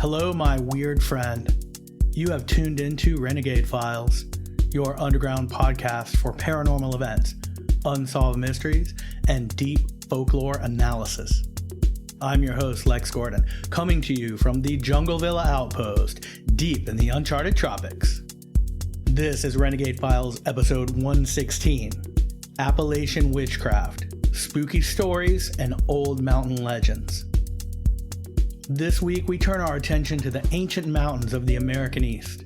Hello, my weird friend. You have tuned into Renegade Files, your underground podcast for paranormal events, unsolved mysteries, and deep folklore analysis. I'm your host, Lex Gordon, coming to you from the Jungle Villa Outpost, deep in the uncharted tropics. This is Renegade Files episode 116, Appalachian Witchcraft, Spooky Stories, and Old Mountain Legends. This week, we turn our attention to the ancient mountains of the American East.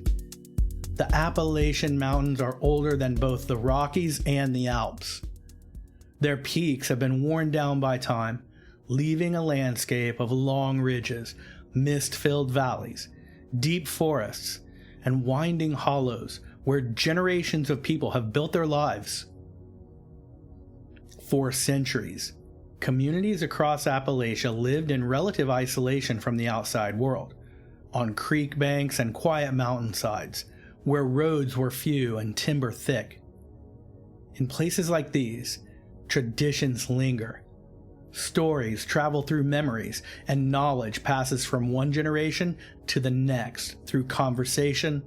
The Appalachian Mountains are older than both the Rockies and the Alps. Their peaks have been worn down by time, leaving a landscape of long ridges, mist-filled valleys, deep forests, and winding hollows where generations of people have built their lives. For centuries, communities across Appalachia lived in relative isolation from the outside world, on creek banks and quiet mountainsides, where roads were few and timber thick. In places like these, traditions linger. Stories travel through memories, and knowledge passes from one generation to the next through conversation,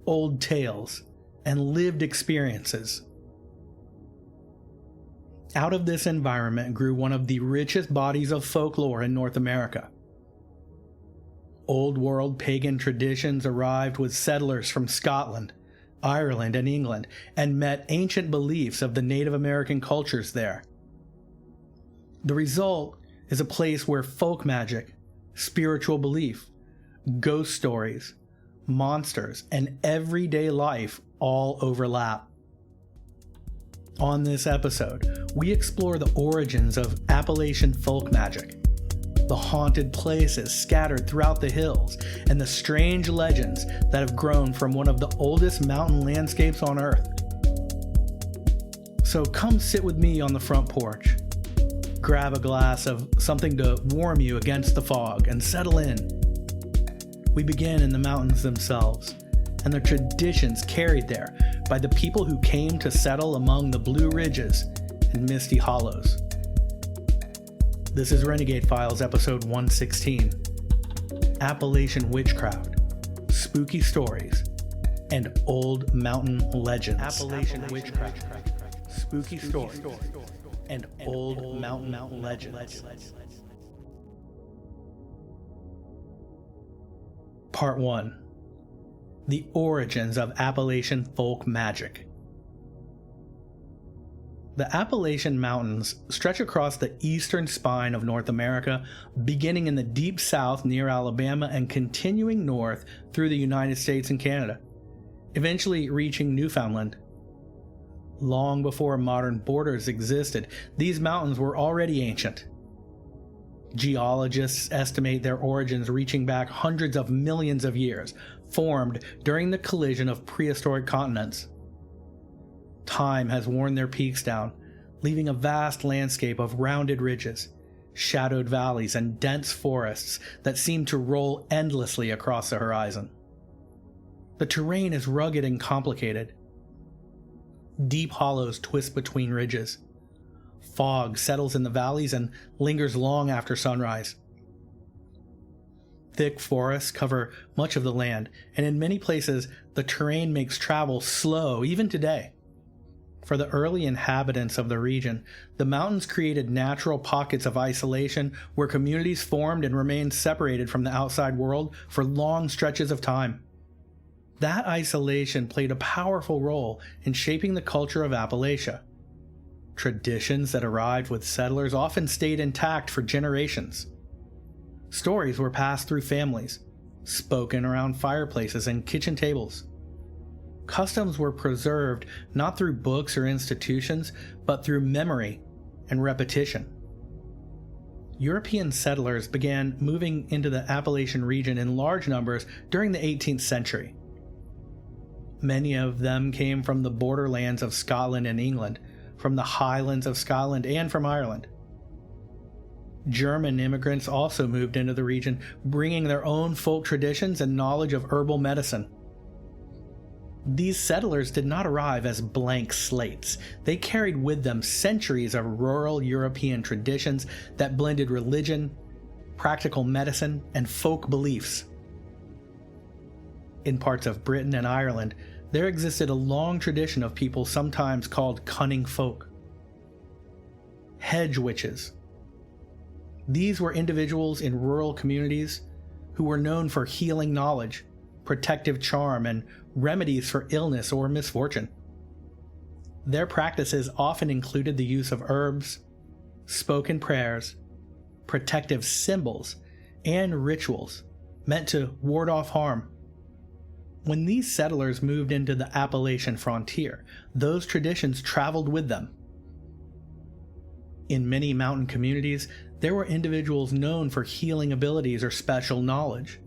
old tales, and lived experiences. Out of this environment grew one of the richest bodies of folklore in North America. Old world pagan traditions arrived with settlers from Scotland, Ireland, and England, and met ancient beliefs of the Native American cultures there. The result is a place where folk magic, spiritual belief, ghost stories, monsters, and everyday life all overlap. On this episode, we explore the origins of Appalachian folk magic, the haunted places scattered throughout the hills, and the strange legends that have grown from one of the oldest mountain landscapes on Earth. So come sit with me on the front porch, grab a glass of something to warm you against the fog, and settle in. We begin in the mountains themselves, and the traditions carried there by the people who came to settle among the Blue Ridges and Misty Hollows. This is Renegade Files episode 116, Appalachian Witchcraft, Spooky Stories, and Old Mountain Legends. Appalachian Witchcraft, Spooky Stories, and Old Mountain Legends. Part 1. The origins of Appalachian folk magic. The Appalachian Mountains stretch across the eastern spine of North America, beginning in the deep south near Alabama and continuing north through the United States and Canada, eventually reaching Newfoundland. Long before modern borders existed, these mountains were already ancient. Geologists estimate their origins reaching back hundreds of millions of years, formed during the collision of prehistoric continents. Time has worn their peaks down, leaving a vast landscape of rounded ridges, shadowed valleys, and dense forests that seem to roll endlessly across the horizon. The terrain is rugged and complicated. Deep hollows twist between ridges. Fog settles in the valleys and lingers long after sunrise. Thick forests cover much of the land, and in many places, the terrain makes travel slow even today. For the early inhabitants of the region, the mountains created natural pockets of isolation where communities formed and remained separated from the outside world for long stretches of time. That isolation played a powerful role in shaping the culture of Appalachia. Traditions that arrived with settlers often stayed intact for generations. Stories were passed through families, spoken around fireplaces and kitchen tables. Customs were preserved not through books or institutions, but through memory and repetition. European settlers began moving into the Appalachian region in large numbers during the 18th century. Many of them came from the borderlands of Scotland and England, from the highlands of Scotland, and from Ireland. German immigrants also moved into the region, bringing their own folk traditions and knowledge of herbal medicine. These settlers did not arrive as blank slates. They carried with them centuries of rural European traditions that blended religion, practical medicine, and folk beliefs. In parts of Britain and Ireland, there existed a long tradition of people sometimes called cunning folk. Hedge witches. These were individuals in rural communities who were known for healing knowledge, protective charm, and remedies for illness or misfortune. Their practices often included the use of herbs, spoken prayers, protective symbols, and rituals meant to ward off harm. When these settlers moved into the Appalachian frontier, those traditions traveled with them. In many mountain communities, there were individuals known for healing abilities or special knowledge.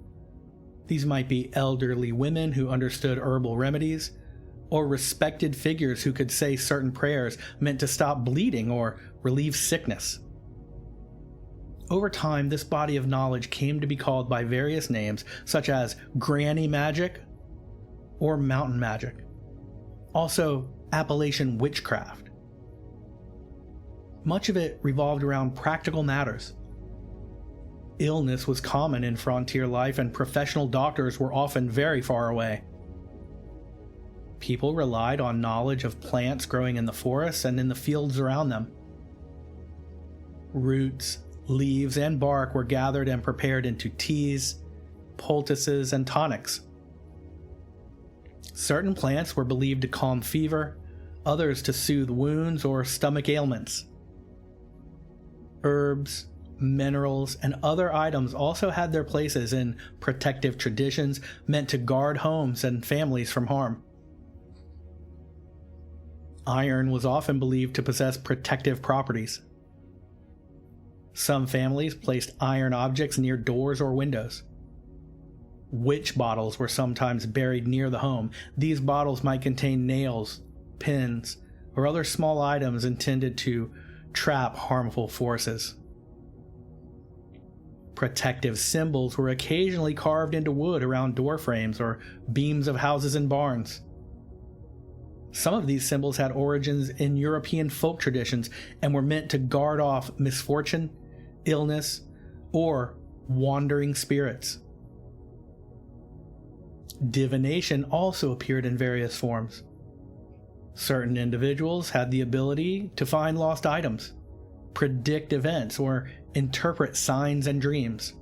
These might be elderly women who understood herbal remedies, or respected figures who could say certain prayers meant to stop bleeding or relieve sickness. Over time, this body of knowledge came to be called by various names, such as granny magic or mountain magic, also Appalachian witchcraft. Much of it revolved around practical matters. Illness was common in frontier life, and professional doctors were often very far away. People relied on knowledge of plants growing in the forests and in the fields around them. Roots, leaves, and bark were gathered and prepared into teas, poultices, and tonics. Certain plants were believed to calm fever, others to soothe wounds or stomach ailments. Herbs, minerals, and other items also had their places in protective traditions meant to guard homes and families from harm. Iron was often believed to possess protective properties. Some families placed iron objects near doors or windows. Witch bottles were sometimes buried near the home. These bottles might contain nails, pins, or other small items intended to trap harmful forces. Protective symbols were occasionally carved into wood around door frames or beams of houses and barns. Some of these symbols had origins in European folk traditions and were meant to guard off misfortune, illness, or wandering spirits. Divination also appeared in various forms. Certain individuals had the ability to find lost items, predict events, or interpret signs and dreams.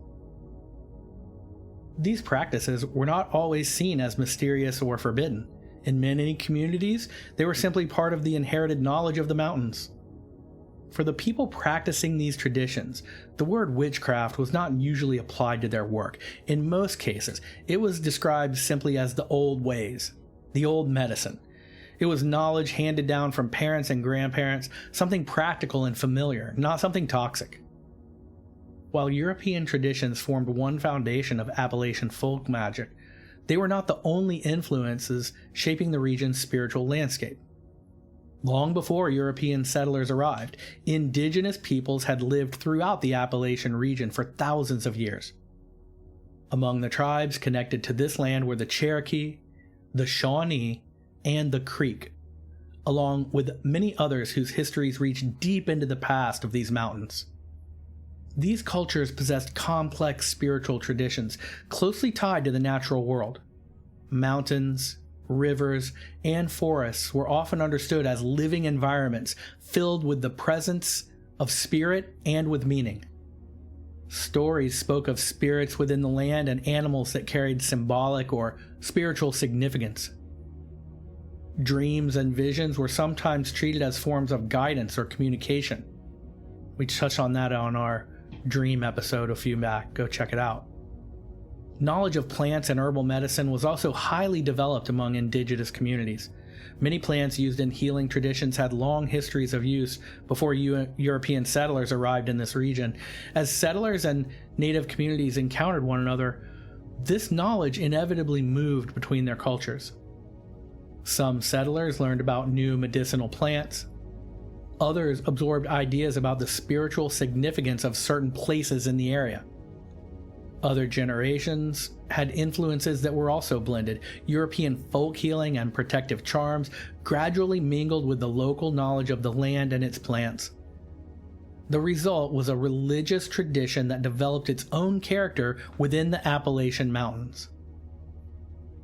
These practices were not always seen as mysterious or forbidden. In many communities, they were simply part of the inherited knowledge of the mountains. For the people practicing these traditions, the word witchcraft was not usually applied to their work. In most cases, it was described simply as the old ways, the old medicine. It was knowledge handed down from parents and grandparents, something practical and familiar, not something toxic. While European traditions formed one foundation of Appalachian folk magic, they were not the only influences shaping the region's spiritual landscape. Long before European settlers arrived, indigenous peoples had lived throughout the Appalachian region for thousands of years. Among the tribes connected to this land were the Cherokee, the Shawnee, and the Creek, along with many others whose histories reach deep into the past of these mountains. These cultures possessed complex spiritual traditions closely tied to the natural world. Mountains, rivers, and forests were often understood as living environments filled with the presence of spirit and with meaning. Stories spoke of spirits within the land and animals that carried symbolic or spiritual significance. Dreams and visions were sometimes treated as forms of guidance or communication. We touched on that on our dream episode a few back. Go check it out. Knowledge of plants and herbal medicine was also highly developed among indigenous communities. Many plants used in healing traditions had long histories of use before European settlers arrived in this region. As settlers and native communities encountered one another, this knowledge inevitably moved between their cultures. Some settlers learned about new medicinal plants. Others absorbed ideas about the spiritual significance of certain places in the area. Other generations had influences that were also blended. European folk healing and protective charms gradually mingled with the local knowledge of the land and its plants. The result was a religious tradition that developed its own character within the Appalachian Mountains.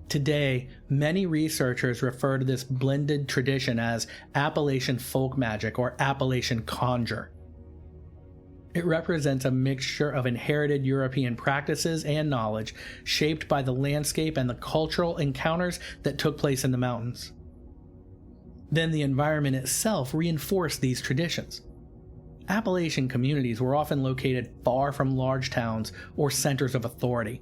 Today, many researchers refer to this blended tradition as Appalachian folk magic or Appalachian conjure. It represents a mixture of inherited European practices and knowledge shaped by the landscape and the cultural encounters that took place in the mountains. Then the environment itself reinforced these traditions. Appalachian communities were often located far from large towns or centers of authority.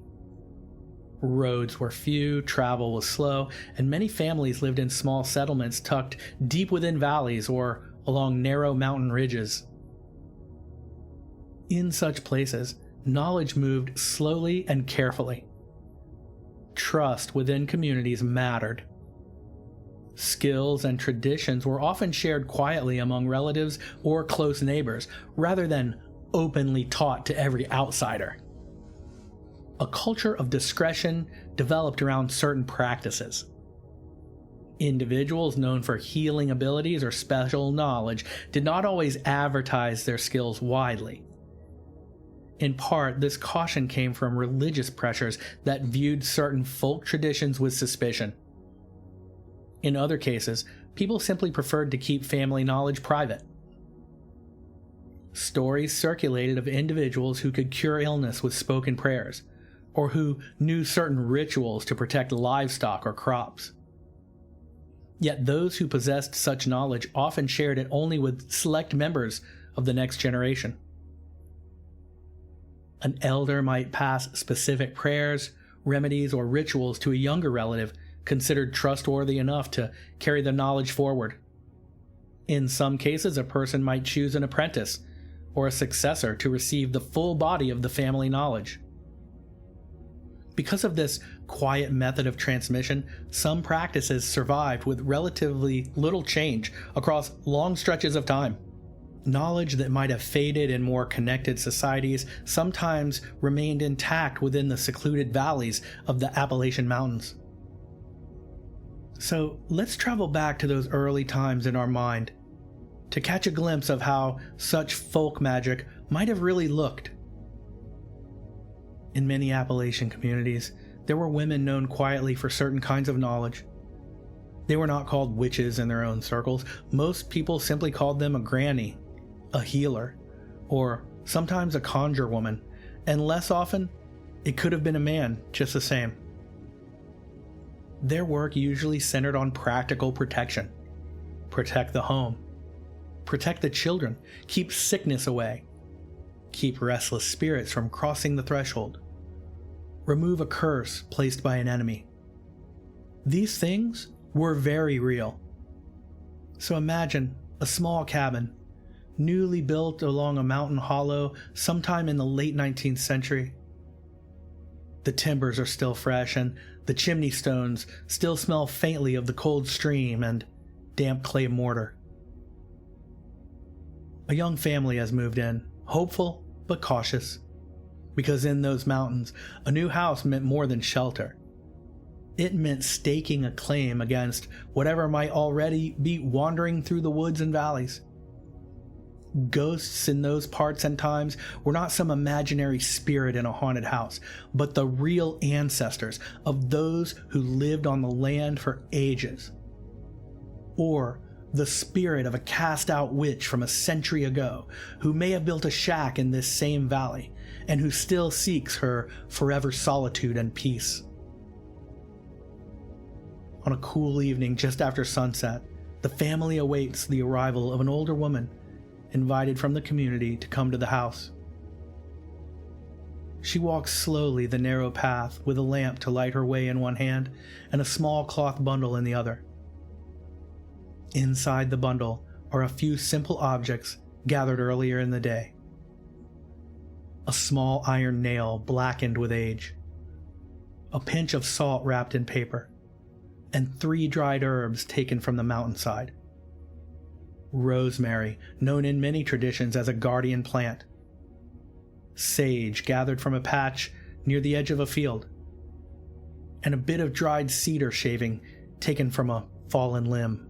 Roads were few, travel was slow, and many families lived in small settlements tucked deep within valleys or along narrow mountain ridges. In such places, knowledge moved slowly and carefully. Trust within communities mattered. Skills and traditions were often shared quietly among relatives or close neighbors, rather than openly taught to every outsider. A culture of discretion developed around certain practices. Individuals known for healing abilities or special knowledge did not always advertise their skills widely. In part, this caution came from religious pressures that viewed certain folk traditions with suspicion. In other cases, people simply preferred to keep family knowledge private. Stories circulated of individuals who could cure illness with spoken prayers, or who knew certain rituals to protect livestock or crops. Yet those who possessed such knowledge often shared it only with select members of the next generation. An elder might pass specific prayers, remedies, or rituals to a younger relative considered trustworthy enough to carry the knowledge forward. In some cases, a person might choose an apprentice or a successor to receive the full body of the family knowledge. Because of this quiet method of transmission, some practices survived with relatively little change across long stretches of time. Knowledge that might have faded in more connected societies sometimes remained intact within the secluded valleys of the Appalachian Mountains. So let's travel back to those early times in our mind to catch a glimpse of how such folk magic might have really looked. In many Appalachian communities, there were women known quietly for certain kinds of knowledge. They were not called witches in their own circles. Most people simply called them a granny, a healer, or sometimes a conjure woman, and less often, it could have been a man just the same. Their work usually centered on practical protection. Protect the home. Protect the children. Keep sickness away. Keep restless spirits from crossing the threshold. Remove a curse placed by an enemy. These things were very real. So imagine a small cabin, newly built along a mountain hollow sometime in the late 19th century. The timbers are still fresh, and the chimney stones still smell faintly of the cold stream and damp clay mortar. A young family has moved in, hopeful but cautious, because in those mountains, a new house meant more than shelter. It meant staking a claim against whatever might already be wandering through the woods and valleys. Ghosts in those parts and times were not some imaginary spirit in a haunted house, but the real ancestors of those who lived on the land for ages. Or the spirit of a cast-out witch from a century ago who may have built a shack in this same valley and who still seeks her forever solitude and peace. On a cool evening just after sunset, the family awaits the arrival of an older woman invited from the community to come to the house. She walks slowly the narrow path with a lamp to light her way in one hand and a small cloth bundle in the other. Inside the bundle are a few simple objects gathered earlier in the day. A small iron nail blackened with age, a pinch of salt wrapped in paper, and 3 dried herbs taken from the mountainside. Rosemary, known in many traditions as a guardian plant. Sage gathered from a patch near the edge of a field. And a bit of dried cedar shaving taken from a fallen limb.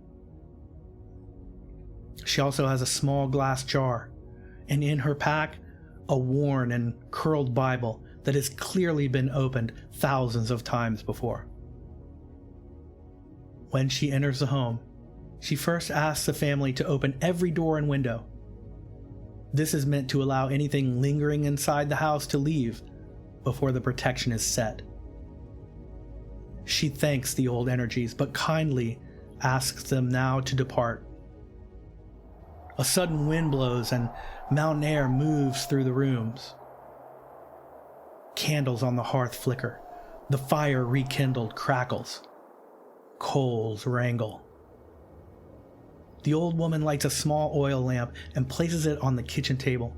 She also has a small glass jar, and in her pack, a worn and curled Bible that has clearly been opened thousands of times before. When she enters the home, she first asks the family to open every door and window. This is meant to allow anything lingering inside the house to leave before the protection is set. She thanks the old energies, but kindly asks them now to depart. A sudden wind blows and mountain air moves through the rooms. Candles on the hearth flicker. The fire rekindled crackles. Coals wrangle. The old woman lights a small oil lamp and places it on the kitchen table.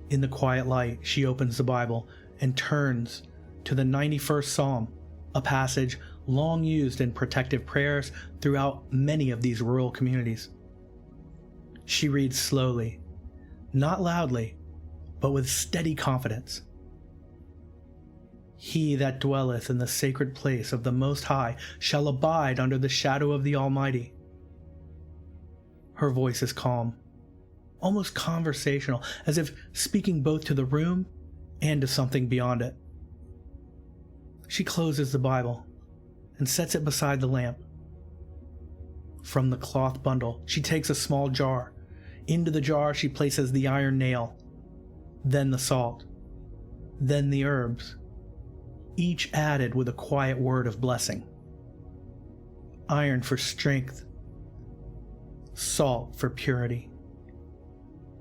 In the quiet light, she opens the Bible and turns to the 91st Psalm, a passage long used in protective prayers throughout many of these rural communities. She reads slowly, not loudly, but with steady confidence. He that dwelleth in the sacred place of the Most High shall abide under the shadow of the Almighty. Her voice is calm, almost conversational, as if speaking both to the room and to something beyond it. She closes the Bible and sets it beside the lamp. From the cloth bundle, she takes a small jar. Into the jar she places the iron nail, then the salt, then the herbs, each added with a quiet word of blessing. Iron for strength, salt for purity,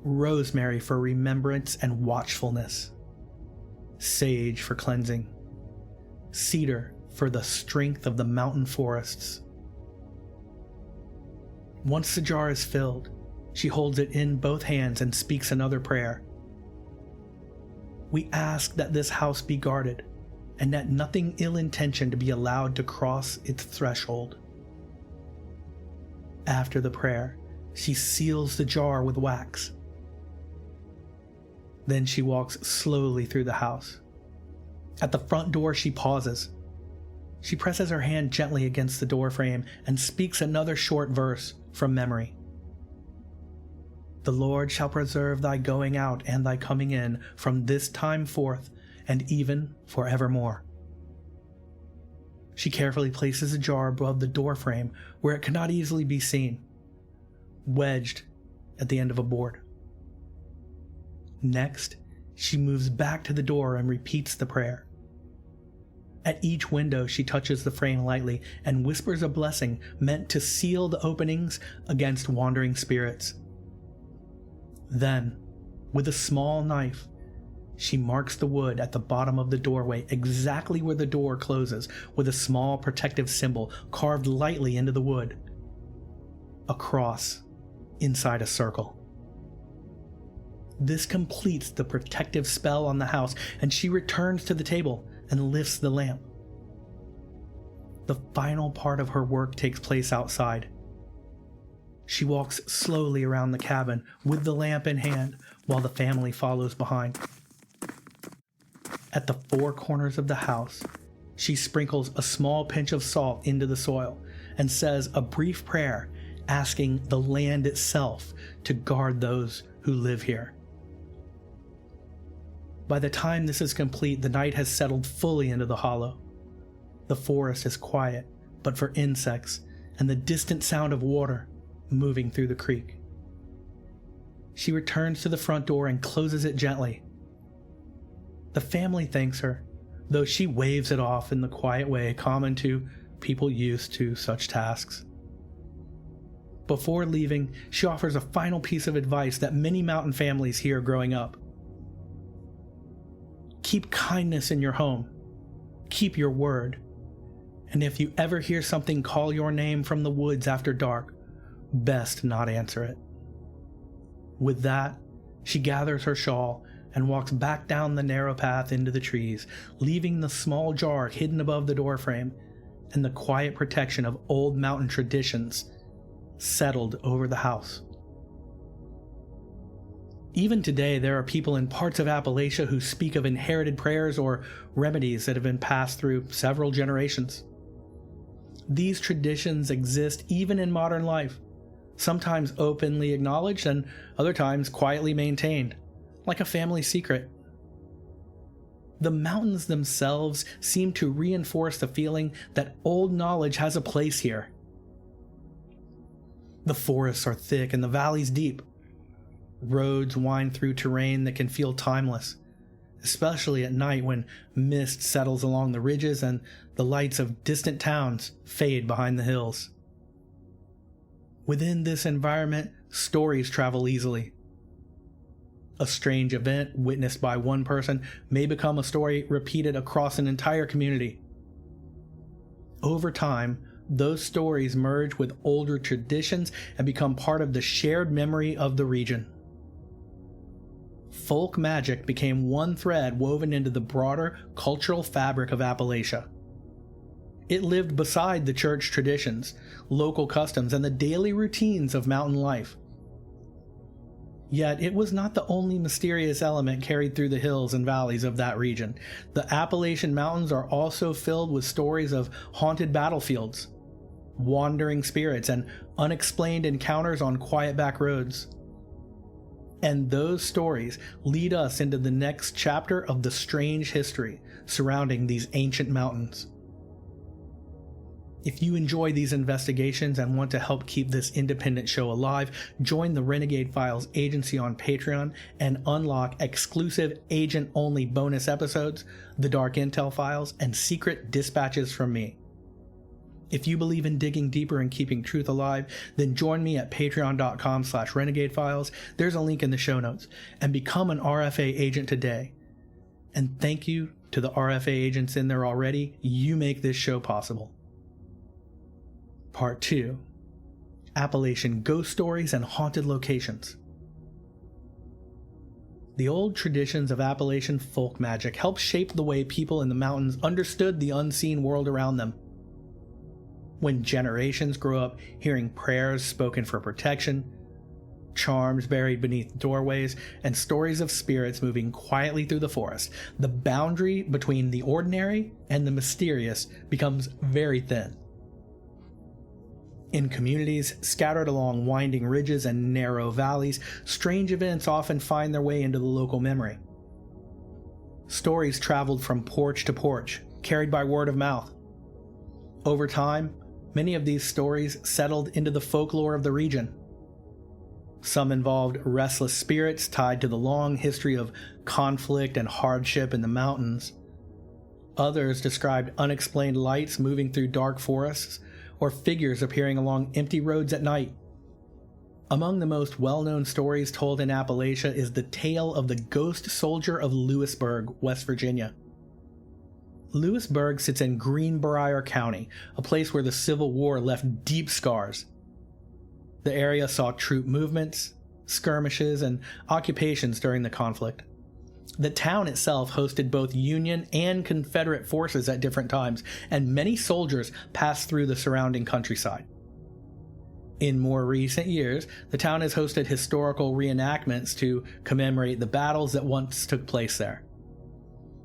rosemary for remembrance and watchfulness, sage for cleansing, cedar for the strength of the mountain forests. Once the jar is filled, she holds it in both hands and speaks another prayer. We ask that this house be guarded, and that nothing ill-intentioned be allowed to cross its threshold. After the prayer, she seals the jar with wax. Then she walks slowly through the house. At the front door, she pauses. She presses her hand gently against the door frame and speaks another short verse from memory. The Lord shall preserve thy going out and thy coming in from this time forth and even forevermore. She carefully places a jar above the door frame where it cannot easily be seen, wedged at the end of a board. Next, she moves back to the door and repeats the prayer. At each window, she touches the frame lightly and whispers a blessing meant to seal the openings against wandering spirits. Then, with a small knife, she marks the wood at the bottom of the doorway exactly where the door closes with a small protective symbol carved lightly into the wood. A cross inside a circle. This completes the protective spell on the house, and she returns to the table and lifts the lamp. The final part of her work takes place outside. She walks slowly around the cabin with the lamp in hand while the family follows behind. At the four corners of the house, she sprinkles a small pinch of salt into the soil and says a brief prayer asking the land itself to guard those who live here. By the time this is complete, the night has settled fully into the hollow. The forest is quiet, but for insects and the distant sound of water moving through the creek. She returns to the front door and closes it gently. The family thanks her, though she waves it off in the quiet way common to people used to such tasks. Before leaving, she offers a final piece of advice that many mountain families hear growing up. Keep kindness in your home. Keep your word. And if you ever hear something call your name from the woods after dark, best not answer it. With that, she gathers her shawl and walks back down the narrow path into the trees, leaving the small jar hidden above the doorframe and the quiet protection of old mountain traditions settled over the house. Even today, there are people in parts of Appalachia who speak of inherited prayers or remedies that have been passed through several generations. These traditions exist even in modern life, sometimes openly acknowledged and other times quietly maintained, like a family secret. The mountains themselves seem to reinforce the feeling that old knowledge has a place here. The forests are thick and the valleys deep. Roads wind through terrain that can feel timeless, especially at night when mist settles along the ridges and the lights of distant towns fade behind the hills. Within this environment, stories travel easily. A strange event witnessed by one person may become a story repeated across an entire community. Over time, those stories merge with older traditions and become part of the shared memory of the region. Folk magic became one thread woven into the broader cultural fabric of Appalachia. It lived beside the church traditions, local customs, and the daily routines of mountain life. Yet it was not the only mysterious element carried through the hills and valleys of that region. The Appalachian Mountains are also filled with stories of haunted battlefields, wandering spirits, and unexplained encounters on quiet back roads. And those stories lead us into the next chapter of the strange history surrounding these ancient mountains. If you enjoy these investigations and want to help keep this independent show alive, join the Renegade Files agency on Patreon and unlock exclusive agent-only bonus episodes, the Dark Intel Files, and secret dispatches from me. If you believe in digging deeper and keeping truth alive, then join me at patreon.com/renegadefiles. There's a link in the show notes, and become an RFA agent today. And thank you to the RFA agents in there already. You make this show possible. Part 2. Appalachian Ghost Stories and Haunted Locations. The old traditions of Appalachian folk magic helped shape the way people in the mountains understood the unseen world around them. When generations grew up hearing prayers spoken for protection, charms buried beneath doorways, and stories of spirits moving quietly through the forest, the boundary between the ordinary and the mysterious becomes very thin. In communities scattered along winding ridges and narrow valleys, strange events often find their way into the local memory. Stories traveled from porch to porch, carried by word of mouth. Over time, many of these stories settled into the folklore of the region. Some involved restless spirits tied to the long history of conflict and hardship in the mountains. Others described unexplained lights moving through dark forests, or figures appearing along empty roads at night. Among the most well-known stories told in Appalachia is the tale of the ghost soldier of Lewisburg, West Virginia. Lewisburg sits in Greenbrier County, a place where the Civil War left deep scars. The area saw troop movements, skirmishes, and occupations during the conflict. The town itself hosted both Union and Confederate forces at different times, and many soldiers passed through the surrounding countryside. In more recent years, the town has hosted historical reenactments to commemorate the battles that once took place there.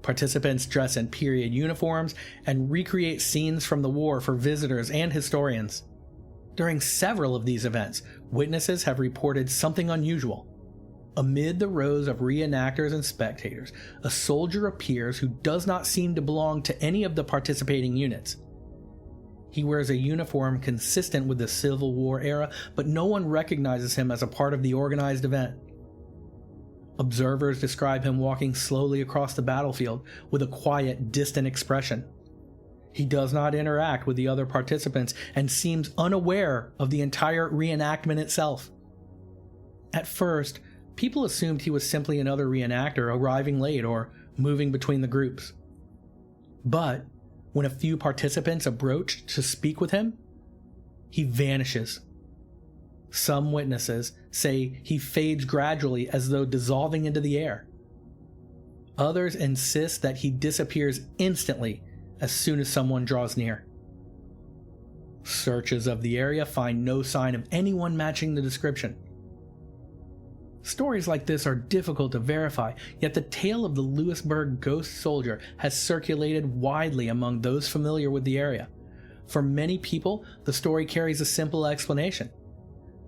Participants dress in period uniforms and recreate scenes from the war for visitors and historians. During several of these events, witnesses have reported something unusual. Amid the rows of reenactors and spectators, a soldier appears who does not seem to belong to any of the participating units. He wears a uniform consistent with the Civil War era, but no one recognizes him as a part of the organized event. Observers describe him walking slowly across the battlefield with a quiet, distant expression. He does not interact with the other participants and seems unaware of the entire reenactment itself. At first, people assumed he was simply another reenactor arriving late or moving between the groups. But when a few participants approached to speak with him, he vanishes. Some witnesses say he fades gradually as though dissolving into the air. Others insist that he disappears instantly as soon as someone draws near. Searches of the area find no sign of anyone matching the description. Stories like this are difficult to verify, yet the tale of the Lewisburg ghost soldier has circulated widely among those familiar with the area. For many people, the story carries a simple explanation.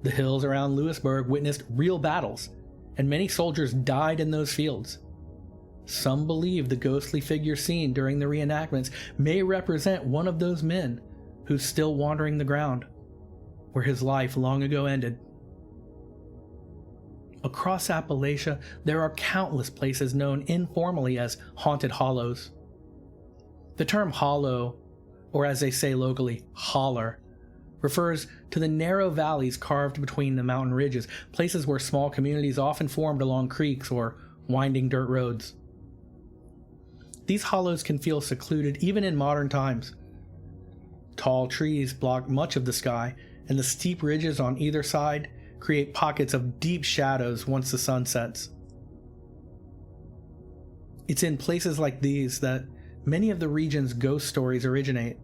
The hills around Lewisburg witnessed real battles, and many soldiers died in those fields. Some believe the ghostly figure seen during the reenactments may represent one of those men who's still wandering the ground, where his life long ago ended. Across Appalachia, there are countless places known informally as haunted hollows. The term hollow, or as they say locally, holler, refers to the narrow valleys carved between the mountain ridges, places where small communities often formed along creeks or winding dirt roads. These hollows can feel secluded even in modern times. Tall trees block much of the sky, and the steep ridges on either side create pockets of deep shadows once the sun sets. It's in places like these that many of the region's ghost stories originate.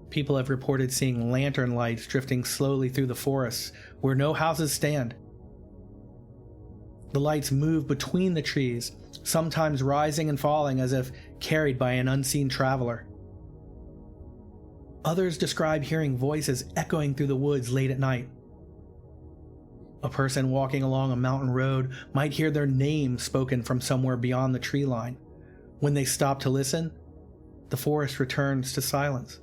People have reported seeing lantern lights drifting slowly through the forests where no houses stand. The lights move between the trees, sometimes rising and falling as if carried by an unseen traveler. Others describe hearing voices echoing through the woods late at night. A person walking along a mountain road might hear their name spoken from somewhere beyond the tree line. When they stop to listen, the forest returns to silence.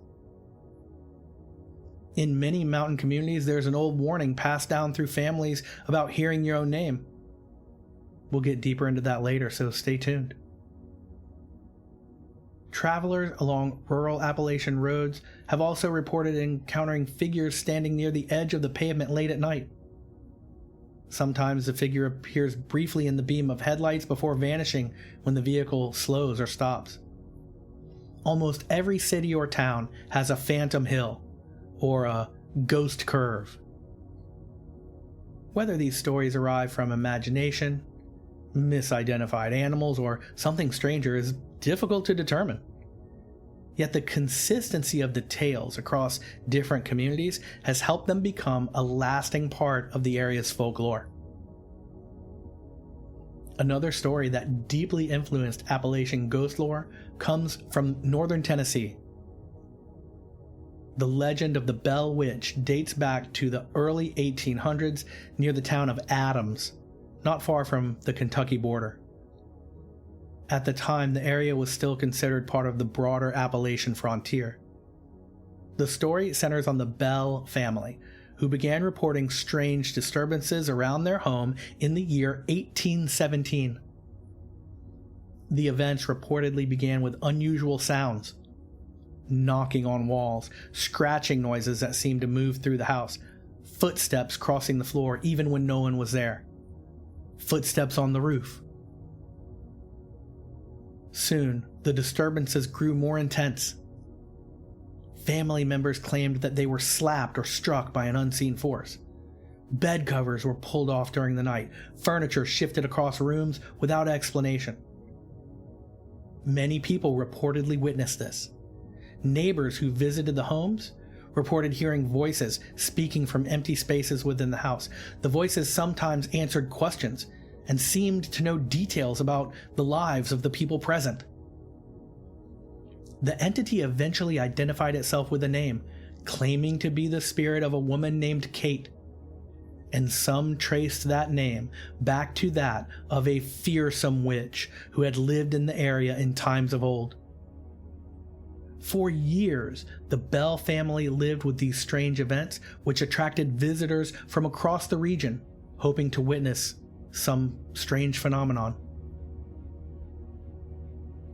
In many mountain communities, there's an old warning passed down through families about hearing your own name. We'll get deeper into that later, so stay tuned. Travelers along rural Appalachian roads have also reported encountering figures standing near the edge of the pavement late at night. Sometimes the figure appears briefly in the beam of headlights before vanishing when the vehicle slows or stops. Almost every city or town has a phantom hill, or a ghost curve. Whether these stories arrive from imagination, misidentified animals, or something stranger is difficult to determine. Yet the consistency of the tales across different communities has helped them become a lasting part of the area's folklore. Another story that deeply influenced Appalachian ghost lore comes from northern Tennessee. The legend of the Bell Witch dates back to the early 1800s near the town of Adams, not far from the Kentucky border. At the time, the area was still considered part of the broader Appalachian frontier. The story centers on the Bell family, who began reporting strange disturbances around their home in the year 1817. The events reportedly began with unusual sounds: knocking on walls, scratching noises that seemed to move through the house, footsteps crossing the floor even when no one was there, footsteps on the roof. Soon, the disturbances grew more intense. Family members claimed that they were slapped or struck by an unseen force. Bed covers were pulled off during the night, furniture shifted across rooms without explanation. Many people reportedly witnessed this. Neighbors who visited the homes reported hearing voices speaking from empty spaces within the house. The voices sometimes answered questions and seemed to know details about the lives of the people present. The entity eventually identified itself with a name, claiming to be the spirit of a woman named Kate, and some traced that name back to that of a fearsome witch who had lived in the area in times of old. For years, the Bell family lived with these strange events, which attracted visitors from across the region, hoping to witness some strange phenomenon.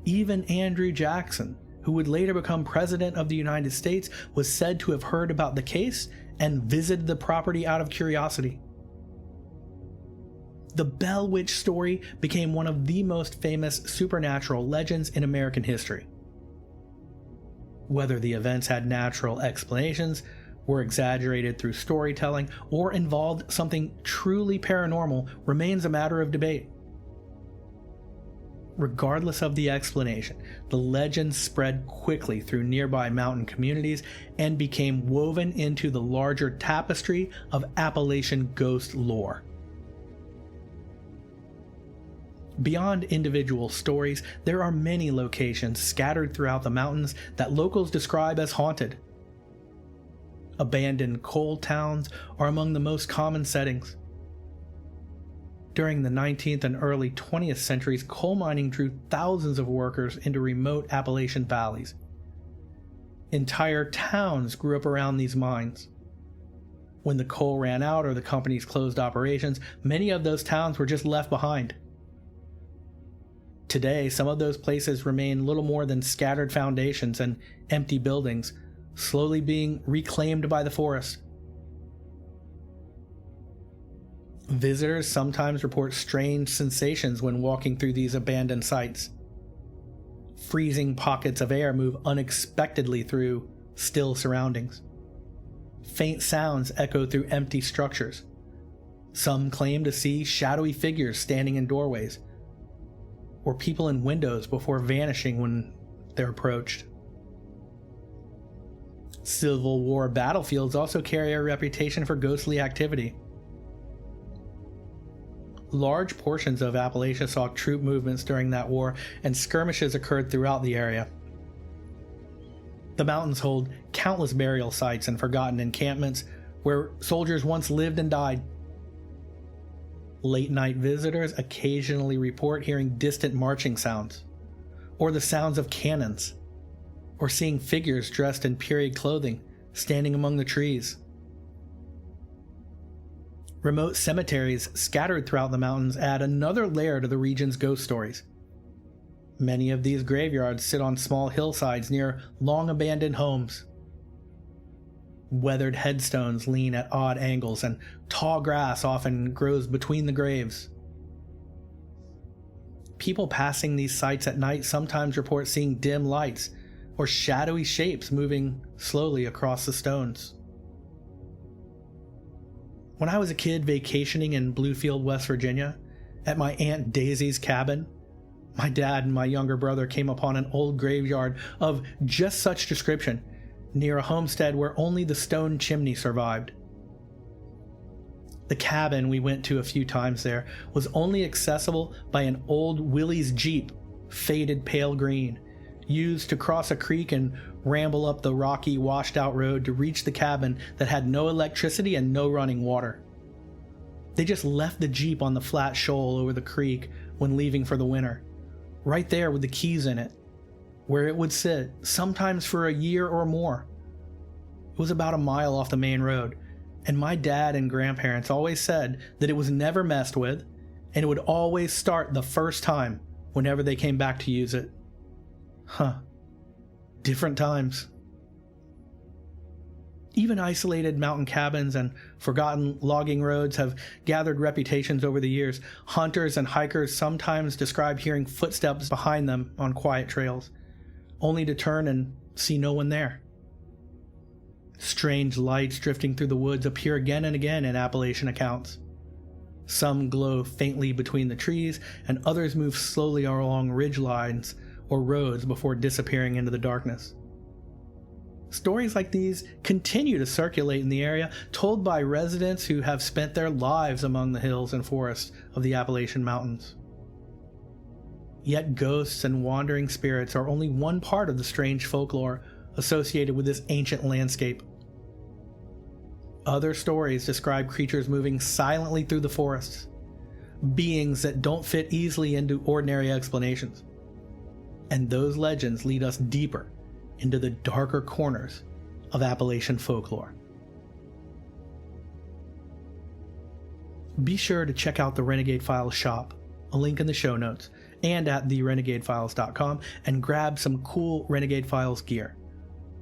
Even Andrew Jackson, who would later become president of the United States, was said to have heard about the case and visited the property out of curiosity. The Bell Witch story became one of the most famous supernatural legends in American history. Whether the events had natural explanations, were exaggerated through storytelling, or involved something truly paranormal remains a matter of debate. Regardless of the explanation, the legend spread quickly through nearby mountain communities and became woven into the larger tapestry of Appalachian ghost lore. Beyond individual stories, there are many locations scattered throughout the mountains that locals describe as haunted. Abandoned coal towns are among the most common settings. During the 19th and early 20th centuries, coal mining drew thousands of workers into remote Appalachian valleys. Entire towns grew up around these mines. When the coal ran out or the companies closed operations, many of those towns were just left behind. Today, some of those places remain little more than scattered foundations and empty buildings, slowly being reclaimed by the forest. Visitors sometimes report strange sensations when walking through these abandoned sites. Freezing pockets of air move unexpectedly through still surroundings. Faint sounds echo through empty structures. Some claim to see shadowy figures standing in doorways, or people in windows before vanishing when they're approached. Civil War battlefields also carry a reputation for ghostly activity. Large portions of Appalachia saw troop movements during that war, and skirmishes occurred throughout the area. The mountains hold countless burial sites and forgotten encampments where soldiers once lived and died. Late-night visitors occasionally report hearing distant marching sounds, or the sounds of cannons, or seeing figures dressed in period clothing standing among the trees. Remote cemeteries scattered throughout the mountains add another layer to the region's ghost stories. Many of these graveyards sit on small hillsides near long-abandoned homes. Weathered headstones lean at odd angles, and tall grass often grows between the graves. People passing these sites at night sometimes report seeing dim lights or shadowy shapes moving slowly across the stones. When I was a kid vacationing in Bluefield, West Virginia, at my Aunt Daisy's cabin, my dad and my younger brother came upon an old graveyard of just such description near a homestead where only the stone chimney survived. The cabin we went to a few times there was only accessible by an old Willys Jeep, faded pale green, used to cross a creek and ramble up the rocky, washed-out road to reach the cabin that had no electricity and no running water. They just left the Jeep on the flat shoal over the creek when leaving for the winter, right there with the keys in it, where it would sit, sometimes for a year or more. It was about a mile off the main road, and my dad and grandparents always said that it was never messed with, and it would always start the first time whenever they came back to use it. Huh. Different times. Even isolated mountain cabins and forgotten logging roads have gathered reputations over the years. Hunters and hikers sometimes describe hearing footsteps behind them on quiet trails, only to turn and see no one there. Strange lights drifting through the woods appear again and again in Appalachian accounts. Some glow faintly between the trees, and others move slowly along ridge lines or roads before disappearing into the darkness. Stories like these continue to circulate in the area, told by residents who have spent their lives among the hills and forests of the Appalachian Mountains. Yet ghosts and wandering spirits are only one part of the strange folklore associated with this ancient landscape. Other stories describe creatures moving silently through the forests, beings that don't fit easily into ordinary explanations. And those legends lead us deeper into the darker corners of Appalachian folklore. Be sure to check out the Renegade Files shop, a link in the show notes, and at therenegadefiles.com, and grab some cool Renegade Files gear,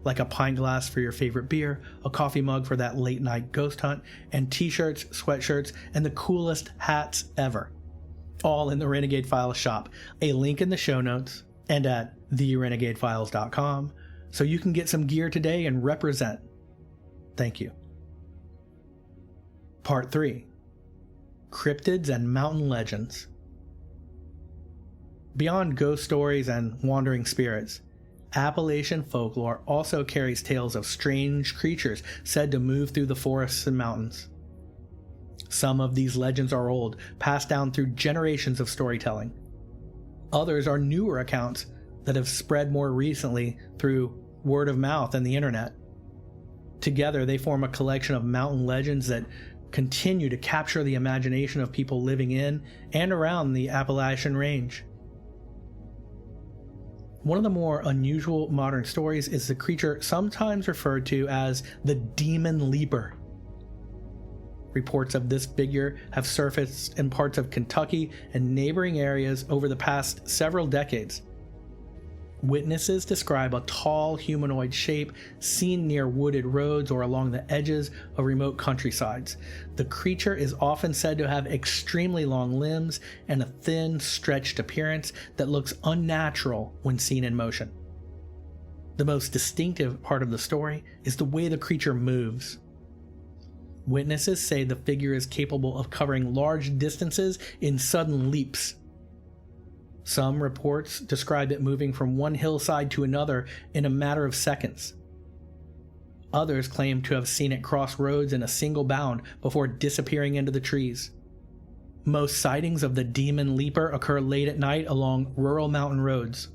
like a pint glass for your favorite beer, a coffee mug for that late night ghost hunt, and t-shirts, sweatshirts, and the coolest hats ever. All in the Renegade Files shop, a link in the show notes, and at therenegadefiles.com, so you can get some gear today and represent. Thank you. Part 3. Cryptids and Mountain Legends. Beyond ghost stories and wandering spirits, Appalachian folklore also carries tales of strange creatures said to move through the forests and mountains. Some of these legends are old, passed down through generations of storytelling. Others are newer accounts that have spread more recently through word of mouth and the internet. Together, they form a collection of mountain legends that continue to capture the imagination of people living in and around the Appalachian Range. One of the more unusual modern stories is the creature sometimes referred to as the Demon Leaper. Reports of this figure have surfaced in parts of Kentucky and neighboring areas over the past several decades. Witnesses describe a tall humanoid shape seen near wooded roads or along the edges of remote countrysides. The creature is often said to have extremely long limbs and a thin, stretched appearance that looks unnatural when seen in motion. The most distinctive part of the story is the way the creature moves. Witnesses say the figure is capable of covering large distances in sudden leaps. Some reports describe it moving from one hillside to another in a matter of seconds. Others claim to have seen it cross roads in a single bound before disappearing into the trees. Most sightings of the Demon Leaper occur late at night along rural mountain roads.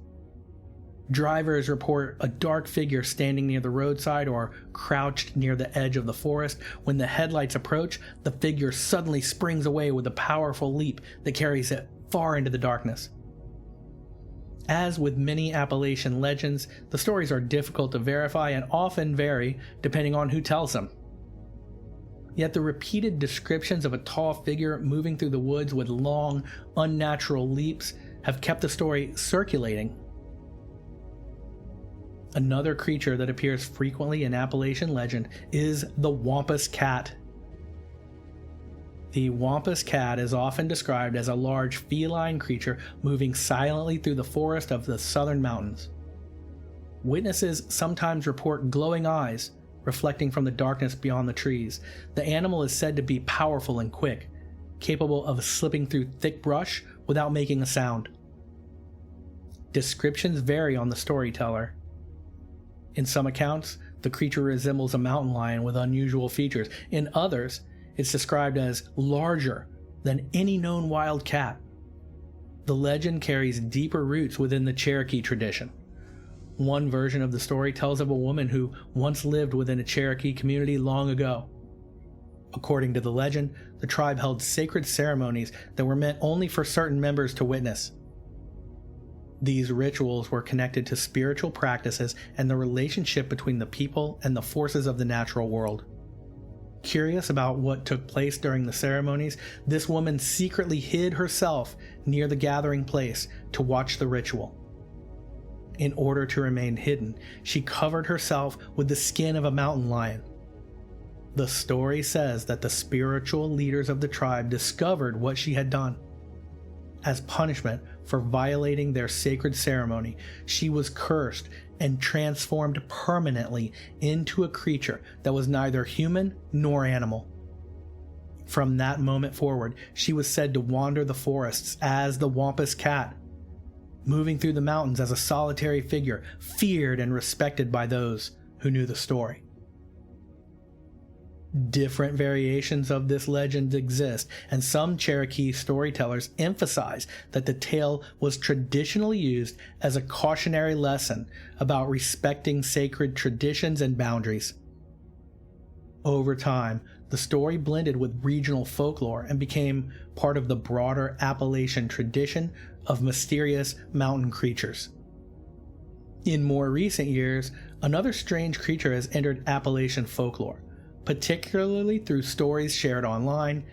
Drivers report a dark figure standing near the roadside or crouched near the edge of the forest. When the headlights approach, the figure suddenly springs away with a powerful leap that carries it far into the darkness. As with many Appalachian legends, the stories are difficult to verify and often vary depending on who tells them. Yet the repeated descriptions of a tall figure moving through the woods with long, unnatural leaps have kept the story circulating. Another creature that appears frequently in Appalachian legend is the Wampus Cat. The Wampus Cat is often described as a large feline creature moving silently through the forest of the southern mountains. Witnesses sometimes report glowing eyes reflecting from the darkness beyond the trees. The animal is said to be powerful and quick, capable of slipping through thick brush without making a sound. Descriptions vary on the storyteller. In some accounts, the creature resembles a mountain lion with unusual features. In others, it's described as larger than any known wild cat. The legend carries deeper roots within the Cherokee tradition. One version of the story tells of a woman who once lived within a Cherokee community long ago. According to the legend, the tribe held sacred ceremonies that were meant only for certain members to witness. These rituals were connected to spiritual practices and the relationship between the people and the forces of the natural world. Curious about what took place during the ceremonies, this woman secretly hid herself near the gathering place to watch the ritual. In order to remain hidden, she covered herself with the skin of a mountain lion. The story says that the spiritual leaders of the tribe discovered what she had done. As punishment for violating their sacred ceremony, she was cursed and transformed permanently into a creature that was neither human nor animal. From that moment forward, she was said to wander the forests as the Wampus Cat, moving through the mountains as a solitary figure, feared and respected by those who knew the story. Different variations of this legend exist, and some Cherokee storytellers emphasize that the tale was traditionally used as a cautionary lesson about respecting sacred traditions and boundaries. Over time, the story blended with regional folklore and became part of the broader Appalachian tradition of mysterious mountain creatures. In more recent years, another strange creature has entered Appalachian folklore, particularly through stories shared online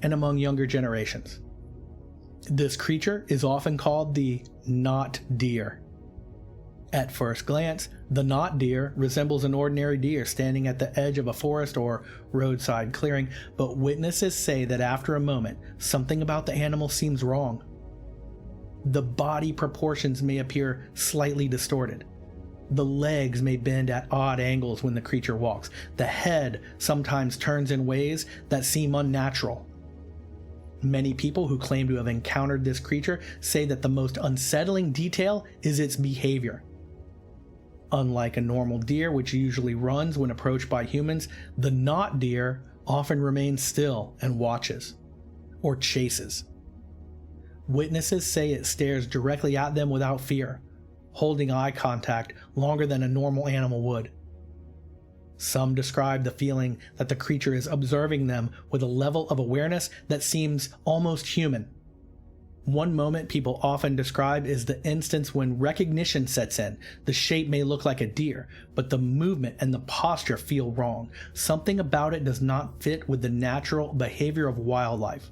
and among younger generations. This creature is often called the knot deer. At first glance, the knot deer resembles an ordinary deer standing at the edge of a forest or roadside clearing, but witnesses say that after a moment, something about the animal seems wrong. The body proportions may appear slightly distorted. The legs may bend at odd angles when the creature walks. The head sometimes turns in ways that seem unnatural. Many people who claim to have encountered this creature say that the most unsettling detail is its behavior. Unlike a normal deer, which usually runs when approached by humans, the knot deer often remains still and watches, or chases. Witnesses say it stares directly at them without fear, holding eye contact longer than a normal animal would. Some describe the feeling that the creature is observing them with a level of awareness that seems almost human. One moment people often describe is the instance when recognition sets in. The shape may look like a deer, but the movement and the posture feel wrong. Something about it does not fit with the natural behavior of wildlife.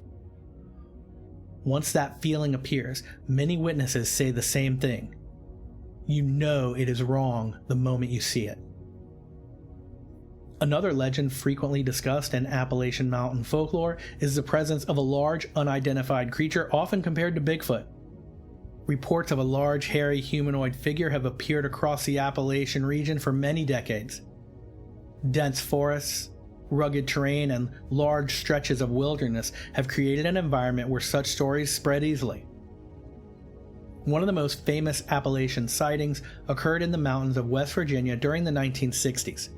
Once that feeling appears, many witnesses say the same thing. You know it is wrong the moment you see it. Another legend frequently discussed in Appalachian mountain folklore is the presence of a large, unidentified creature, often compared to Bigfoot. Reports of a large, hairy humanoid figure have appeared across the Appalachian region for many decades. Dense forests, rugged terrain, and large stretches of wilderness have created an environment where such stories spread easily. One of the most famous Appalachian sightings occurred in the mountains of West Virginia during the 1960s.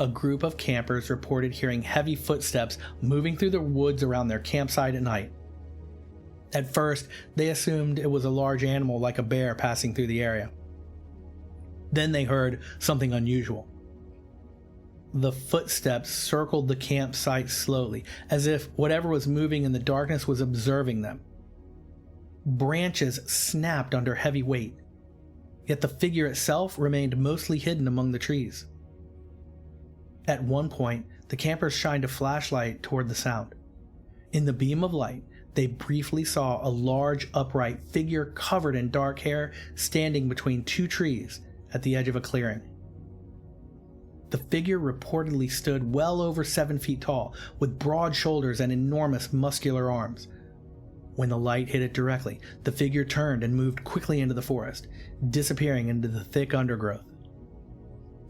A group of campers reported hearing heavy footsteps moving through the woods around their campsite at night. At first, they assumed it was a large animal like a bear passing through the area. Then they heard something unusual. The footsteps circled the campsite slowly, as if whatever was moving in the darkness was observing them. Branches snapped under heavy weight, yet the figure itself remained mostly hidden among the trees. At one point, the campers shined a flashlight toward the sound. In the beam of light, they briefly saw a large, upright figure covered in dark hair standing between two trees at the edge of a clearing. The figure reportedly stood well over 7 feet tall, with broad shoulders and enormous muscular arms. When the light hit it directly, the figure turned and moved quickly into the forest, disappearing into the thick undergrowth.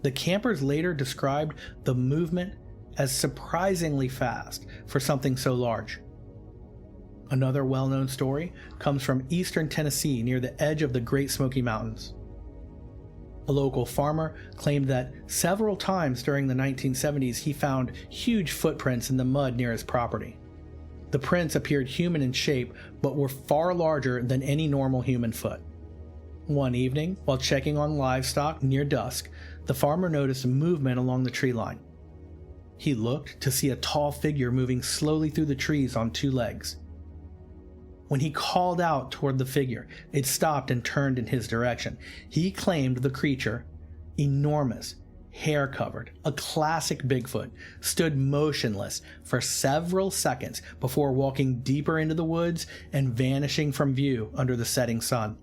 The campers later described the movement as surprisingly fast for something so large. Another well-known story comes from eastern Tennessee near the edge of the Great Smoky Mountains. A local farmer claimed that several times during the 1970s he found huge footprints in the mud near his property. The prints appeared human in shape, but were far larger than any normal human foot. One evening, while checking on livestock near dusk, the farmer noticed movement along the tree line. He looked to see a tall figure moving slowly through the trees on 2 legs. When he called out toward the figure, it stopped and turned in his direction. He claimed the creature, enormous, hair-covered, a classic Bigfoot, stood motionless for several seconds before walking deeper into the woods and vanishing from view under the setting sun.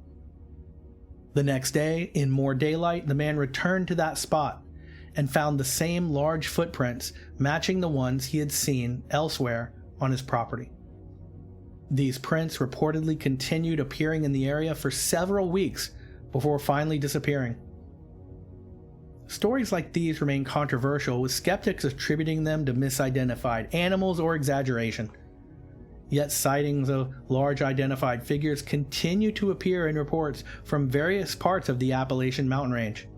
The next day, in more daylight, the man returned to that spot and found the same large footprints matching the ones he had seen elsewhere on his property. These prints reportedly continued appearing in the area for several weeks before finally disappearing. Stories like these remain controversial, with skeptics attributing them to misidentified animals or exaggeration. Yet sightings of large identified figures continue to appear in reports from various parts of the Appalachian mountain range.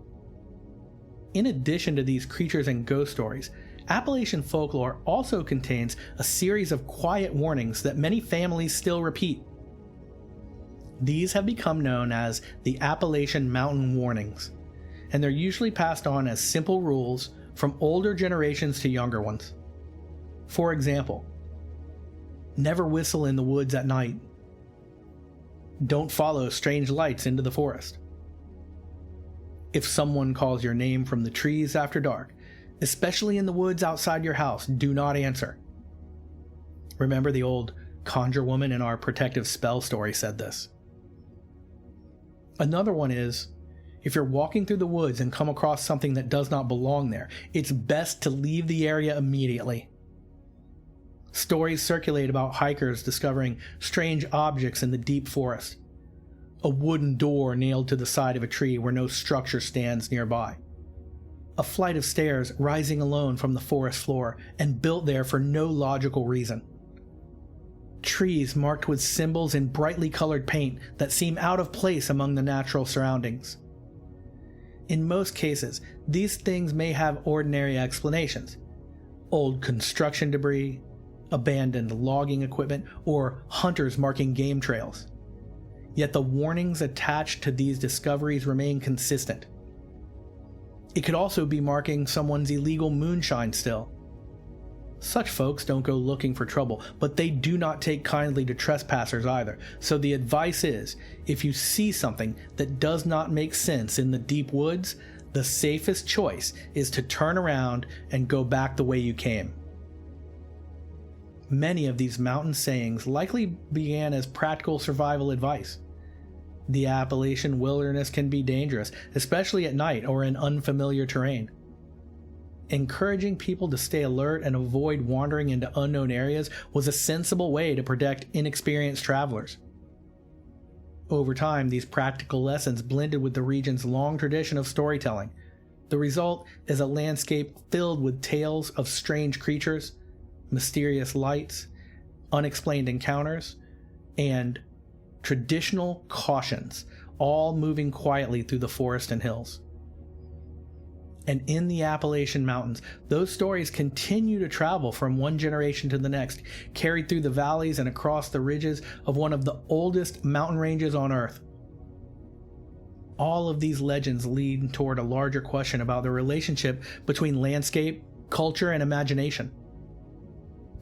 In addition to these creatures and ghost stories, Appalachian folklore also contains a series of quiet warnings that many families still repeat. These have become known as the Appalachian Mountain Warnings, and they're usually passed on as simple rules from older generations to younger ones. For example, never whistle in the woods at night. Don't follow strange lights into the forest. If someone calls your name from the trees after dark, especially in the woods outside your house, do not answer. Remember the old conjure woman in our protective spell story said this. Another one is, if you're walking through the woods and come across something that does not belong there, it's best to leave the area immediately. Stories circulate about hikers discovering strange objects in the deep forest. A wooden door nailed to the side of a tree where no structure stands nearby. A flight of stairs rising alone from the forest floor and built there for no logical reason. Trees marked with symbols in brightly colored paint that seem out of place among the natural surroundings. In most cases, these things may have ordinary explanations. Old construction debris, abandoned logging equipment, or hunters marking game trails. Yet the warnings attached to these discoveries remain consistent. It could also be marking someone's illegal moonshine still. Such folks don't go looking for trouble, but they do not take kindly to trespassers either. So the advice is, if you see something that does not make sense in the deep woods, the safest choice is to turn around and go back the way you came. Many of these mountain sayings likely began as practical survival advice. The Appalachian wilderness can be dangerous, especially at night or in unfamiliar terrain. Encouraging people to stay alert and avoid wandering into unknown areas was a sensible way to protect inexperienced travelers. Over time, these practical lessons blended with the region's long tradition of storytelling. The result is a landscape filled with tales of strange creatures, mysterious lights, unexplained encounters, and traditional cautions, all moving quietly through the forest and hills. And in the Appalachian Mountains, those stories continue to travel from one generation to the next, carried through the valleys and across the ridges of one of the oldest mountain ranges on Earth. All of these legends lead toward a larger question about the relationship between landscape, culture, and imagination.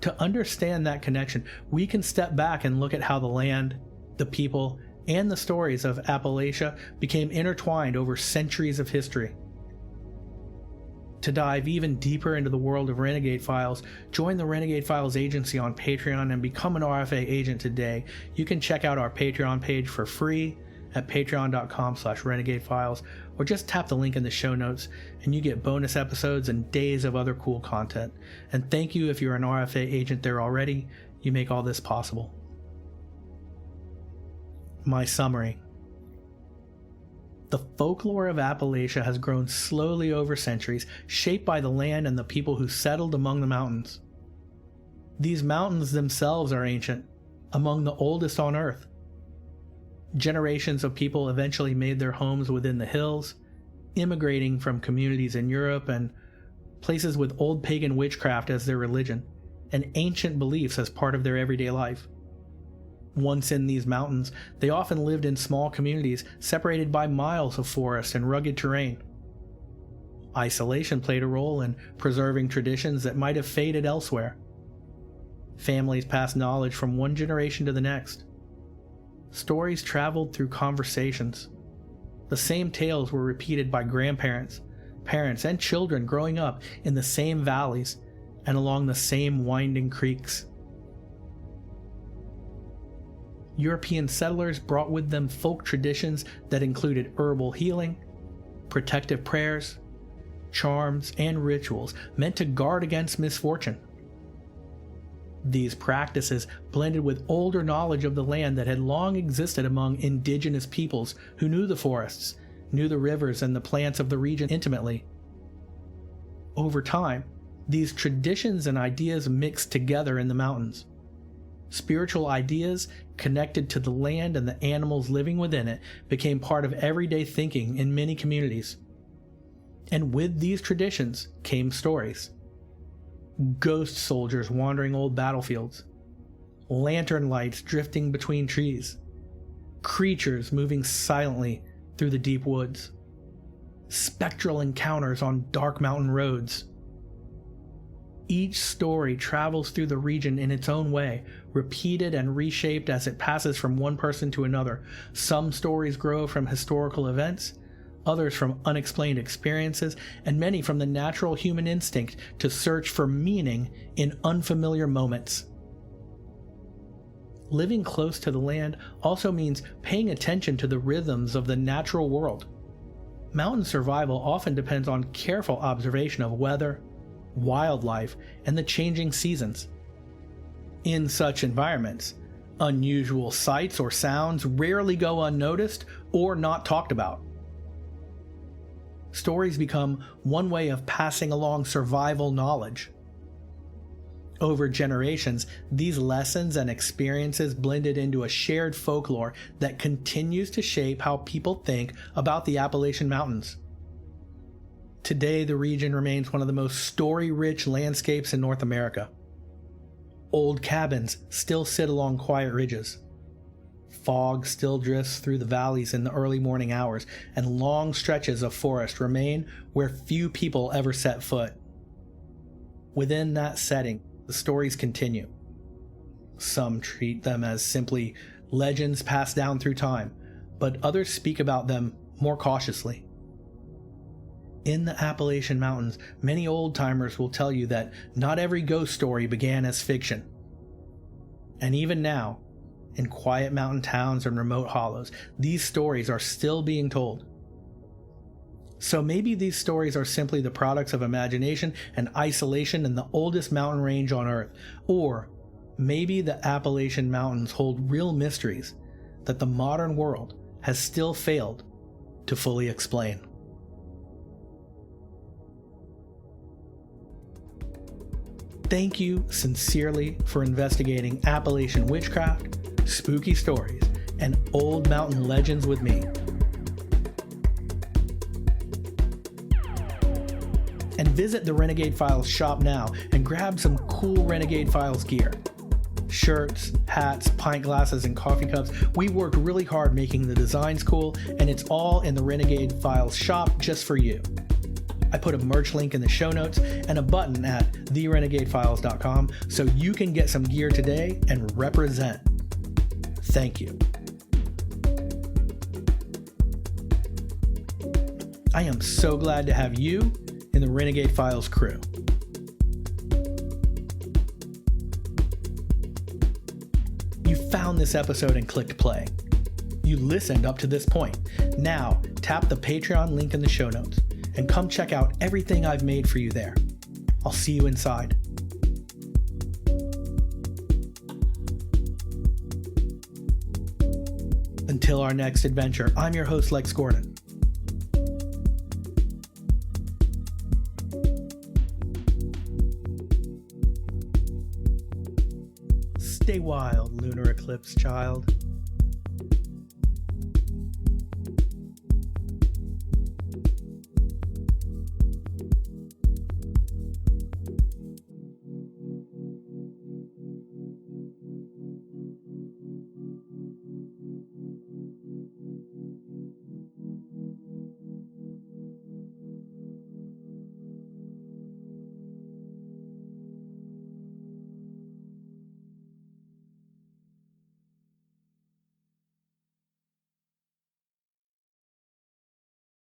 To understand that connection, we can step back and look at how the land, the people, and the stories of Appalachia became intertwined over centuries of history. To dive even deeper into the world of Renegade Files, join the Renegade Files agency on Patreon and become an RFA agent today. You can check out our Patreon page for free at patreon.com/renegadefiles, or just tap the link in the show notes and you get bonus episodes and days of other cool content. And thank you if you're an RFA agent there already. You make all this possible. My summary. The folklore of Appalachia has grown slowly over centuries, shaped by the land and the people who settled among the mountains. These mountains themselves are ancient, among the oldest on Earth. Generations of people eventually made their homes within the hills, immigrating from communities in Europe and places with old pagan witchcraft as their religion, and ancient beliefs as part of their everyday life. Once in these mountains, they often lived in small communities separated by miles of forest and rugged terrain. Isolation played a role in preserving traditions that might have faded elsewhere. Families passed knowledge from one generation to the next. Stories traveled through conversations. The same tales were repeated by grandparents, parents, and children growing up in the same valleys and along the same winding creeks. European settlers brought with them folk traditions that included herbal healing, protective prayers, charms, and rituals meant to guard against misfortune. These practices blended with older knowledge of the land that had long existed among indigenous peoples who knew the forests, knew the rivers and the plants of the region intimately. Over time, these traditions and ideas mixed together in the mountains. Spiritual ideas connected to the land and the animals living within it became part of everyday thinking in many communities. And with these traditions came stories. Ghost soldiers wandering old battlefields, lantern lights drifting between trees, creatures moving silently through the deep woods, spectral encounters on dark mountain roads. Each story travels through the region in its own way, repeated and reshaped as it passes from one person to another. Some stories grow from historical events, others from unexplained experiences, and many from the natural human instinct to search for meaning in unfamiliar moments. Living close to the land also means paying attention to the rhythms of the natural world. Mountain survival often depends on careful observation of weather, wildlife, and the changing seasons. In such environments, unusual sights or sounds rarely go unnoticed or not talked about. Stories become one way of passing along survival knowledge. Over generations, these lessons and experiences blended into a shared folklore that continues to shape how people think about the Appalachian Mountains. Today, the region remains one of the most story-rich landscapes in North America. Old cabins still sit along quiet ridges. Fog still drifts through the valleys in the early morning hours, and long stretches of forest remain where few people ever set foot. Within that setting, the stories continue. Some treat them as simply legends passed down through time, but others speak about them more cautiously. In the Appalachian Mountains, many old-timers will tell you that not every ghost story began as fiction. And even now, in quiet mountain towns and remote hollows, these stories are still being told. So maybe these stories are simply the products of imagination and isolation in the oldest mountain range on Earth, or maybe the Appalachian Mountains hold real mysteries that the modern world has still failed to fully explain. Thank you sincerely for investigating Appalachian witchcraft, spooky stories, and old mountain legends with me. And visit the Renegade Files shop now and grab some cool Renegade Files gear. Shirts, hats, pint glasses, and coffee cups. We worked really hard making the designs cool, and it's all in the Renegade Files shop just for you. I put a merch link in the show notes and a button at therenegadefiles.com so you can get some gear today and represent. Thank you. I am so glad to have you in the Renegade Files crew. You found this episode and clicked play. You listened up to this point. Now, tap the Patreon link in the show notes and come check out everything I've made for you there. I'll see you inside. Until our next adventure, I'm your host, Lex Gordon. Stay wild, lunar eclipse child.